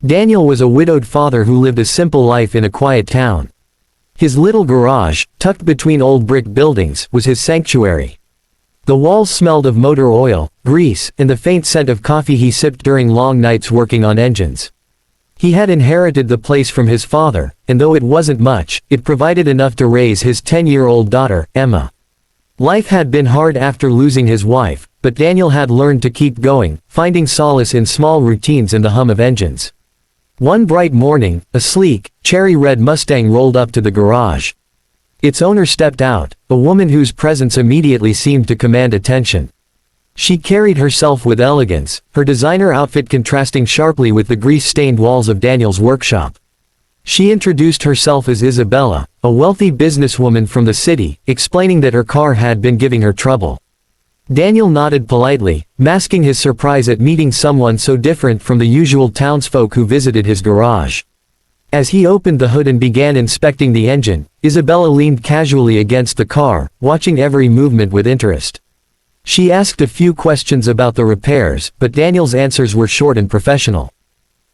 Daniel was a widowed father who lived a simple life in a quiet town. His little garage, tucked between old brick buildings, was his sanctuary. The walls smelled of motor oil, grease, and the faint scent of coffee he sipped during long nights working on engines. He had inherited the place from his father, and though it wasn't much, it provided enough to raise his 10-year-old daughter, Emma. Life had been hard after losing his wife, but Daniel had learned to keep going, finding solace in small routines and the hum of engines. One bright morning, a sleek, cherry-red Mustang rolled up to the garage. Its owner stepped out, a woman whose presence immediately seemed to command attention. She carried herself with elegance, her designer outfit contrasting sharply with the grease-stained walls of Daniel's workshop. She introduced herself as Isabella, a wealthy businesswoman from the city, explaining that her car had been giving her trouble. Daniel nodded politely, masking his surprise at meeting someone so different from the usual townsfolk who visited his garage. As he opened the hood and began inspecting the engine, Isabella leaned casually against the car, watching every movement with interest. She asked a few questions about the repairs, but Daniel's answers were short and professional.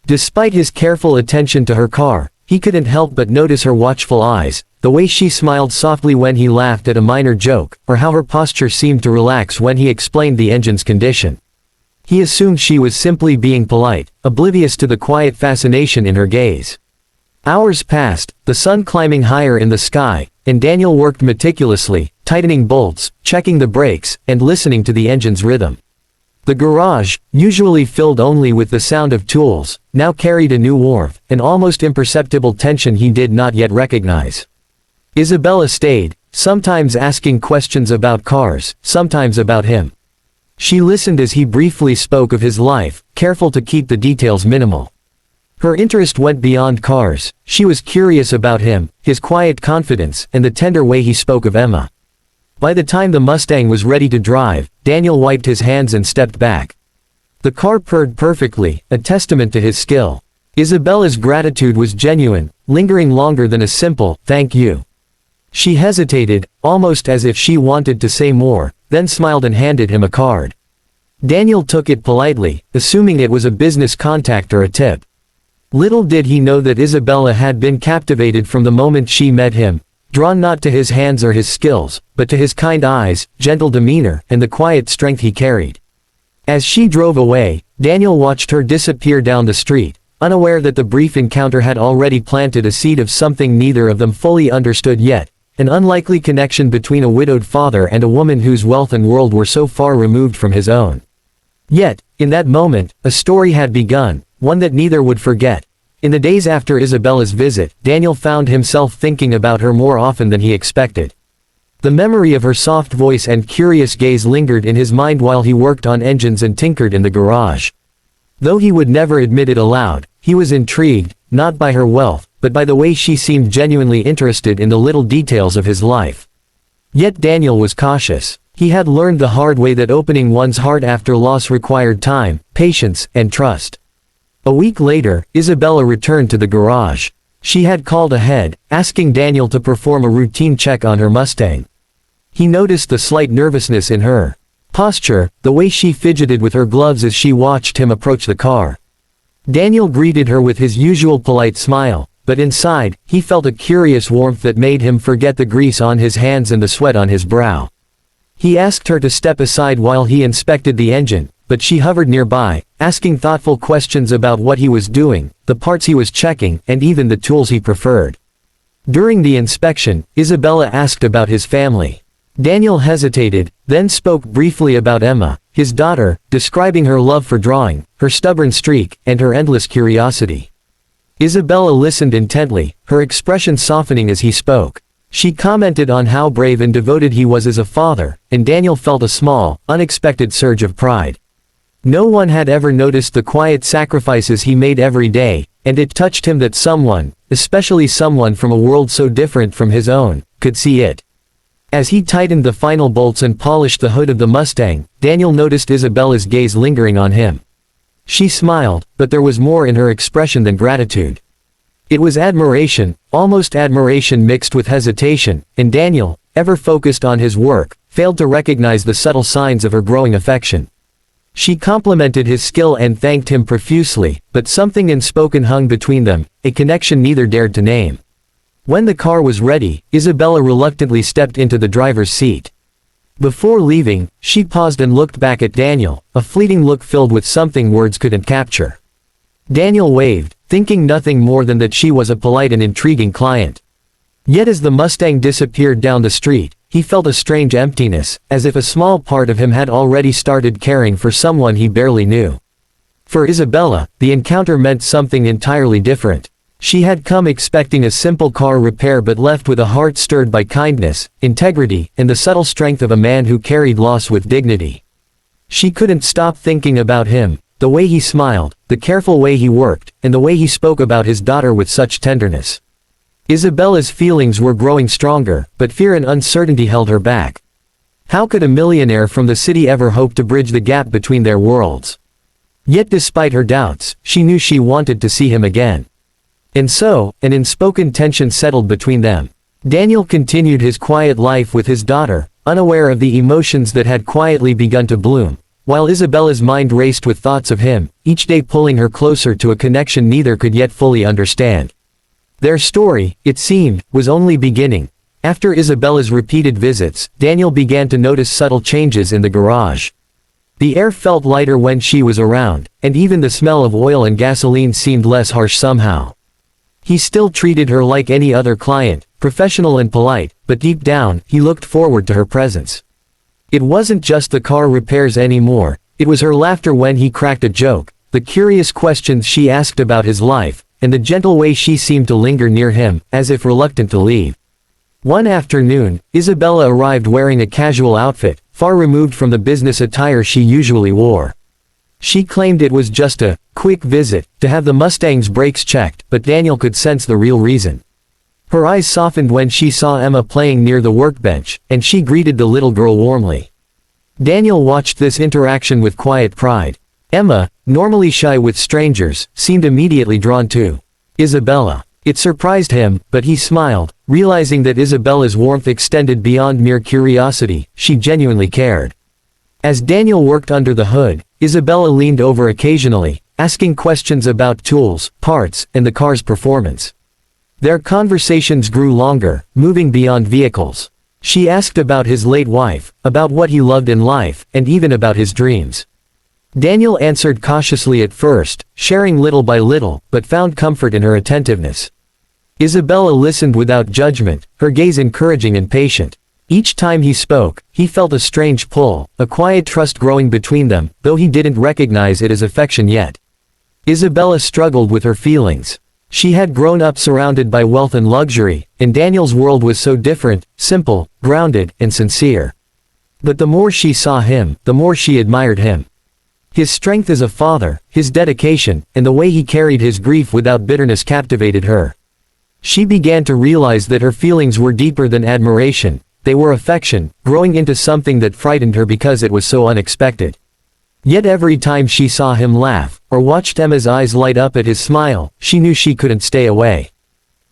Despite his careful attention to her car, he couldn't help but notice her watchful eyes, the way she smiled softly when he laughed at a minor joke, or how her posture seemed to relax when he explained the engine's condition. He assumed she was simply being polite, oblivious to the quiet fascination in her gaze. Hours passed, the sun climbing higher in the sky, and Daniel worked meticulously, tightening bolts, checking the brakes, and listening to the engine's rhythm. The garage, usually filled only with the sound of tools, now carried a new warmth, an almost imperceptible tension he did not yet recognize. Isabella stayed, sometimes asking questions about cars, sometimes about him. She listened as he briefly spoke of his life, careful to keep the details minimal. Her interest went beyond cars. She was curious about him, his quiet confidence, and the tender way he spoke of Emma. By the time the Mustang was ready to drive, Daniel wiped his hands and stepped back. The car purred perfectly, a testament to his skill. Isabella's gratitude was genuine, lingering longer than a simple, "thank you." She hesitated, almost as if she wanted to say more, then smiled and handed him a card. Daniel took it politely, assuming it was a business contact or a tip. Little did he know that Isabella had been captivated from the moment she met him, drawn not to his hands or his skills, but to his kind eyes, gentle demeanor, and the quiet strength he carried. As she drove away, Daniel watched her disappear down the street, unaware that the brief encounter had already planted a seed of something neither of them fully understood yet, an unlikely connection between a widowed father and a woman whose wealth and world were so far removed from his own. Yet, in that moment, a story had begun, one that neither would forget. In the days after Isabella's visit, Daniel found himself thinking about her more often than he expected. The memory of her soft voice and curious gaze lingered in his mind while he worked on engines and tinkered in the garage. Though he would never admit it aloud, he was intrigued, not by her wealth, but by the way she seemed genuinely interested in the little details of his life. Yet Daniel was cautious. He had learned the hard way that opening one's heart after loss required time, patience, and trust. A week later, Isabella returned to the garage. She had called ahead, asking Daniel to perform a routine check on her Mustang. He noticed the slight nervousness in her posture, the way she fidgeted with her gloves as she watched him approach the car. Daniel greeted her with his usual polite smile, but inside, he felt a curious warmth that made him forget the grease on his hands and the sweat on his brow. He asked her to step aside while he inspected the engine, but she hovered nearby, asking thoughtful questions about what he was doing, the parts he was checking, and even the tools he preferred. During the inspection, Isabella asked about his family. Daniel hesitated, then spoke briefly about Emma, his daughter, describing her love for drawing, her stubborn streak, and her endless curiosity. Isabella listened intently, her expression softening as he spoke. She commented on how brave and devoted he was as a father, and Daniel felt a small, unexpected surge of pride. No one had ever noticed the quiet sacrifices he made every day, and it touched him that someone, especially someone from a world so different from his own, could see it. As he tightened the final bolts and polished the hood of the Mustang, Daniel noticed Isabella's gaze lingering on him. She smiled, but there was more in her expression than gratitude. It was admiration, almost admiration mixed with hesitation, and Daniel, ever focused on his work, failed to recognize the subtle signs of her growing affection. She complimented his skill and thanked him profusely, but something unspoken hung between them, a connection neither dared to name. When the car was ready, Isabella reluctantly stepped into the driver's seat. Before leaving, she paused and looked back at Daniel, a fleeting look filled with something words couldn't capture. Daniel waved, thinking nothing more than that she was a polite and intriguing client. Yet as the Mustang disappeared down the street, he felt a strange emptiness, as if a small part of him had already started caring for someone he barely knew. For Isabella, the encounter meant something entirely different. She had come expecting a simple car repair but left with a heart stirred by kindness, integrity, and the subtle strength of a man who carried loss with dignity. She couldn't stop thinking about him, the way he smiled, the careful way he worked, and the way he spoke about his daughter with such tenderness. Isabella's feelings were growing stronger, but fear and uncertainty held her back. How could a millionaire from the city ever hope to bridge the gap between their worlds? Yet despite her doubts, she knew she wanted to see him again. And so, an unspoken tension settled between them. Daniel continued his quiet life with his daughter, unaware of the emotions that had quietly begun to bloom, while Isabella's mind raced with thoughts of him, each day pulling her closer to a connection neither could yet fully understand. Their story, it seemed, was only beginning. After Isabella's repeated visits, Daniel began to notice subtle changes in the garage. The air felt lighter when she was around, and even the smell of oil and gasoline seemed less harsh somehow. He still treated her like any other client, professional and polite, but deep down, he looked forward to her presence. It wasn't just the car repairs anymore, it was her laughter when he cracked a joke, the curious questions she asked about his life, and the gentle way she seemed to linger near him, as if reluctant to leave. One afternoon, Isabella arrived wearing a casual outfit, far removed from the business attire she usually wore. She claimed it was just a quick visit, to have the Mustang's brakes checked, but Daniel could sense the real reason. Her eyes softened when she saw Emma playing near the workbench, and she greeted the little girl warmly. Daniel watched this interaction with quiet pride. Emma, normally shy with strangers, seemed immediately drawn to Isabella. It surprised him, but he smiled, realizing that Isabella's warmth extended beyond mere curiosity, she genuinely cared. As Daniel worked under the hood, Isabella leaned over occasionally, asking questions about tools, parts, and the car's performance. Their conversations grew longer, moving beyond vehicles. She asked about his late wife, about what he loved in life, and even about his dreams. Daniel answered cautiously at first, sharing little by little, but found comfort in her attentiveness. Isabella listened without judgment, her gaze encouraging and patient. Each time he spoke, he felt a strange pull, a quiet trust growing between them, though he didn't recognize it as affection yet. Isabella struggled with her feelings. She had grown up surrounded by wealth and luxury, and Daniel's world was so different, simple, grounded, and sincere. But the more she saw him, the more she admired him. His strength as a father, his dedication, and the way he carried his grief without bitterness captivated her. She began to realize that her feelings were deeper than admiration, they were affection, growing into something that frightened her because it was so unexpected. Yet every time she saw him laugh, or watched Emma's eyes light up at his smile, she knew she couldn't stay away.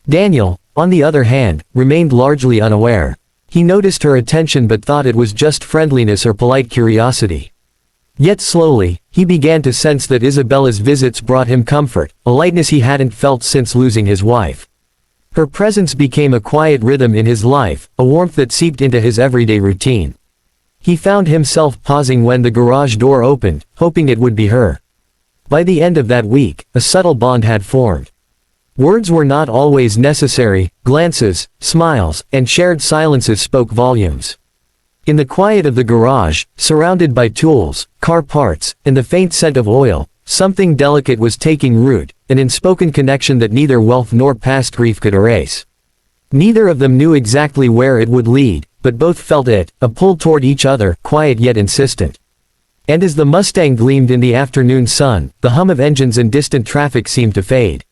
Daniel, on the other hand, remained largely unaware. He noticed her attention but thought it was just friendliness or polite curiosity. Yet slowly, he began to sense that Isabella's visits brought him comfort, a lightness he hadn't felt since losing his wife. Her presence became a quiet rhythm in his life, a warmth that seeped into his everyday routine. He found himself pausing when the garage door opened, hoping it would be her. By the end of that week, a subtle bond had formed. Words were not always necessary, glances, smiles, and shared silences spoke volumes. In the quiet of the garage, surrounded by tools, car parts, and the faint scent of oil, something delicate was taking root, an unspoken connection that neither wealth nor past grief could erase. Neither of them knew exactly where it would lead, but both felt it, a pull toward each other, quiet yet insistent. And as the Mustang gleamed in the afternoon sun, the hum of engines and distant traffic seemed to fade.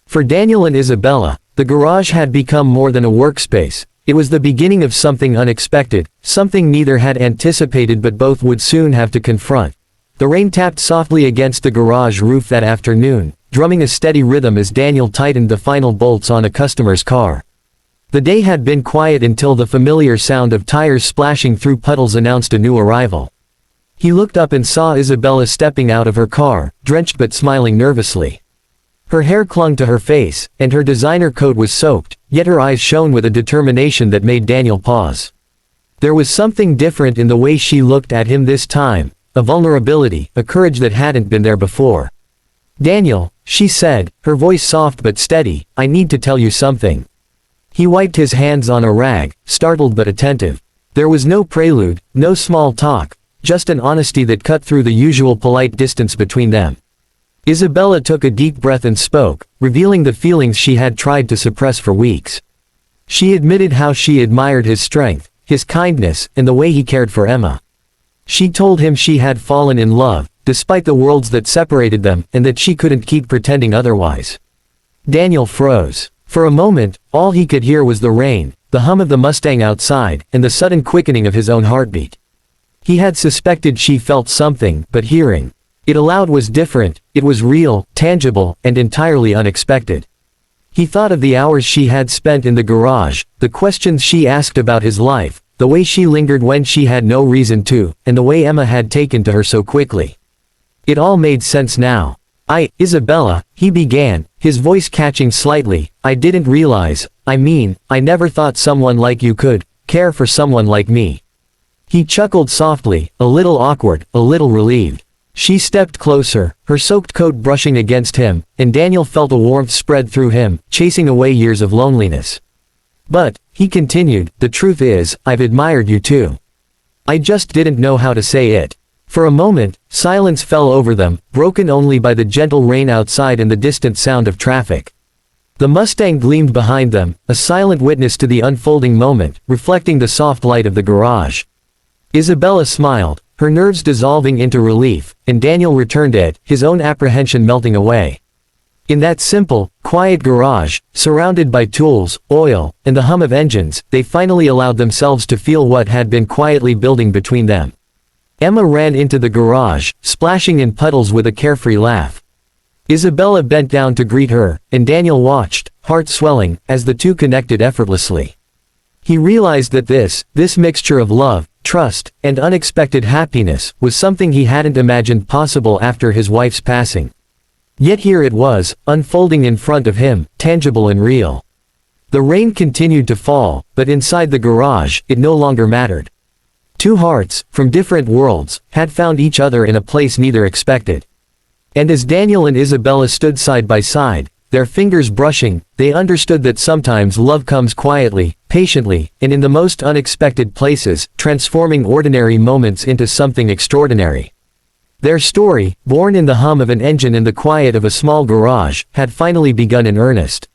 For Daniel and Isabella, the garage had become more than a workspace. It was the beginning of something unexpected, something neither had anticipated but both would soon have to confront. The rain tapped softly against the garage roof that afternoon, drumming a steady rhythm as Daniel tightened the final bolts on a customer's car. The day had been quiet until the familiar sound of tires splashing through puddles announced a new arrival. He looked up and saw Isabella stepping out of her car, drenched but smiling nervously. Her hair clung to her face, and her designer coat was soaked, yet her eyes shone with a determination that made Daniel pause. There was something different in the way she looked at him this time, a vulnerability, a courage that hadn't been there before. "Daniel," she said, her voice soft but steady, "I need to tell you something." He wiped his hands on a rag, startled but attentive. There was no prelude, no small talk, just an honesty that cut through the usual polite distance between them. Isabella took a deep breath and spoke, revealing the feelings she had tried to suppress for weeks. She admitted how she admired his strength, his kindness, and the way he cared for Emma. She told him she had fallen in love, despite the worlds that separated them, and that she couldn't keep pretending otherwise. Daniel froze. For a moment, all he could hear was the rain, the hum of the Mustang outside, and the sudden quickening of his own heartbeat. He had suspected she felt something, but hearing it aloud was different. It was real, tangible, and entirely unexpected. He thought of the hours she had spent in the garage, the questions she asked about his life, the way she lingered when she had no reason to, and the way Emma had taken to her so quickly. It all made sense now. Isabella, he began, his voice catching slightly, "I didn't realize, I never thought someone like you could care for someone like me." He chuckled softly, a little awkward, a little relieved. She stepped closer, her soaked coat brushing against him, and Daniel felt a warmth spread through him, chasing away years of loneliness. "But," he continued, "the truth is, I've admired you too. I just didn't know how to say it." For a moment, silence fell over them, broken only by the gentle rain outside and the distant sound of traffic. The Mustang gleamed behind them, a silent witness to the unfolding moment, reflecting the soft light of the garage. Isabella smiled, her nerves dissolving into relief, and Daniel returned it, his own apprehension melting away. In that simple, quiet garage, surrounded by tools, oil, and the hum of engines, they finally allowed themselves to feel what had been quietly building between them. Emma ran into the garage, splashing in puddles with a carefree laugh. Isabella bent down to greet her, and Daniel watched, heart swelling, as the two connected effortlessly. He realized that this mixture of love, trust, and unexpected happiness, was something he hadn't imagined possible after his wife's passing. Yet here it was, unfolding in front of him, tangible and real. The rain continued to fall, but inside the garage, it no longer mattered. Two hearts, from different worlds, had found each other in a place neither expected. And as Daniel and Isabella stood side by side, their fingers brushing, they understood that sometimes love comes quietly, patiently, and in the most unexpected places, transforming ordinary moments into something extraordinary. Their story, born in the hum of an engine and the quiet of a small garage, had finally begun in earnest.